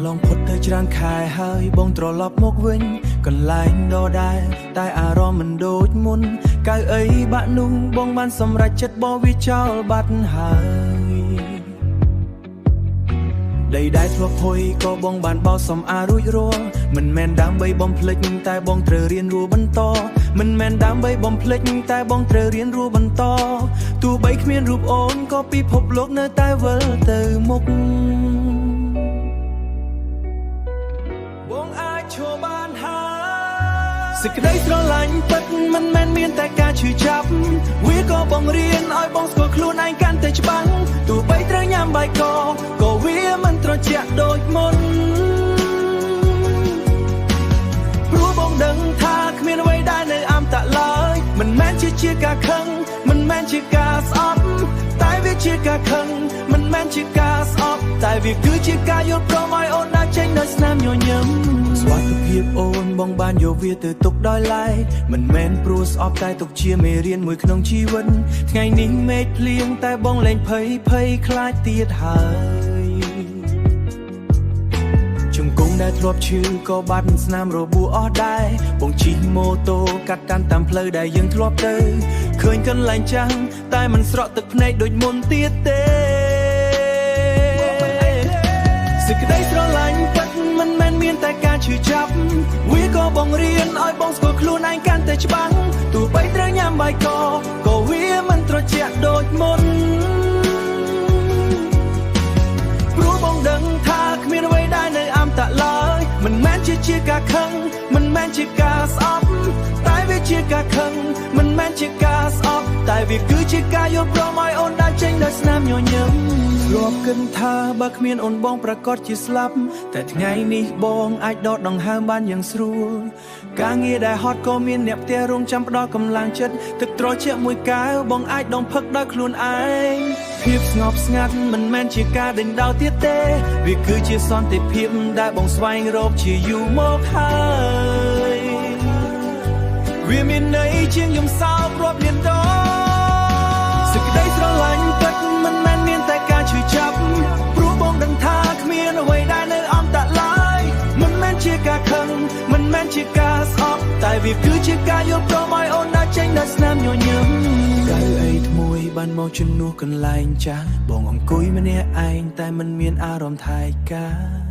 ឡងផុតទៅច្រើនខែហើយបងត្រឡប់មកវិញកន្លែងដដែលតែអារម្មណ៍មិនដូចមុនកៅអីបាក់នោះបងបានសម្រេចចិត្តបោះវាចោលបាត់ហើយដីដែលធ្លាប់ហុយក៏បងបានបោសសម្អាតរួចរាល់មិនមែនដើម្បីបំភ្លេចតែបងត្រូវរៀនរស់បន្តមិនមែនដើម្បីបំភ្លេចតែបងត្រូវរៀនរស់បន្តទោះបីគ្មានរូបអូនក៏ពិភពលោកនៅតែវិលទៅមុខបងអាចឈរបានហើយសេចក្តីស្រឡាញ់ពិតមិនមែនមានតែការឈឺចាប់វាក៏បង្រៀនឲ្យបងស្គាល់ខ្លួនឯងកាន់តែច្បាស់ទោះបីត្រូវញ៉ាំបាយកក៏វាមិនត្រជាក់ដូចមុនព្រោះបងដឹងថាគ្មានអ្វីដែលនៅអមតៈឡើយមិនមែនជាការខឹងមិនមែនជាការស្អប់តែវាជាការខឹងមិនមែនជាការស្អប់តែវាគឺជាការយល់ព្រមឲ្យអូនដើរចេញដោយស្នាមញញឹមសុខភាពអូនបងបានយកវាទៅទុកដោយឡែកមិនមែនព្រោះស្អប់តែទុកជាមេរៀនមួយក្នុងជីវិតថ្ងៃនេះមេឃភ្លៀងតែបងលែងភ័យខ្លាចទៀតហើយជង្គង់ដែលធ្លាប់ឈឺក៏បាត់ស្នាមរបួសអស់ដែរបងជិះម៉ូតូកាត់តាមផ្លូវដែលយើងធ្លាប់ទៅឃើញកន្លែងចាំងតែមិនស្រក់ទឹកភ្នែកដូចមុនទៀតទេសេចក្តីស្រឡាញ់ពិតមិនមែនមានតែការឈឺចាប់វាក៏បង្រៀនឲ្យបងស្គាល់ខ្លួនឯងកាន់តែច្បាស់ទោះបីត្រូវញ៉ាំបាយកក៏វាមិនត្រជាក់ដូចមុនព្រោះបងដឹងថាគ្មានអ្វីដែលនៅអមតៈឡើយមិនមែនជាការខឹងមិនមែនជាការស្អប់តែវាជាការខឹងមិនមែនជាការស្អប់តែវាគឺជាការយល់ព្រមឲ្យអូនដើរចេញដោយស្នាមញញឹមធ្លាប់គិតថាបើគ្មានអូនបងប្រកាសជាស្លាប់តែថ្ងៃនេះបងអាចដកដង្ហើមបានយ៉ាងស្រួលការងារដែលហត់ក៏មានអ្នកផ្ទះរងចាំផ្ដល់កម្លាំងចិត្តទឹកត្រជាក់មួយកែវបងអាចដងផឹកដោយខ្លួនឯងភាពស្ងប់ស្ងាត់មិនមែនជាការដេញដោលទៀតទេវាគឺជាសន្តិភាពដែលបងស្វែងរកជាយូរមកហើយវាមានន័យជាងយំសោករាប់លានដងសេចក្តីស្រឡាញ់ពិតមិនមែនមានតែការឈឺចាប់ព្រោះបងដឹងថាគ្មានអ្វីដែលនៅអមតៈឡើយមិនមែនជាការខឹងមិនមែនជាការស្អប់តែវាគឺជាការយល់ព្រមឲ្យអូនដើរចេញដោយស្នាមញញឹមកៅអីថ្មួយបានមកជំនួសកន្លែងចាស់បងអង្គុយម្នាក់ឯងតែមិនមានអារម្មណ៍ថែកា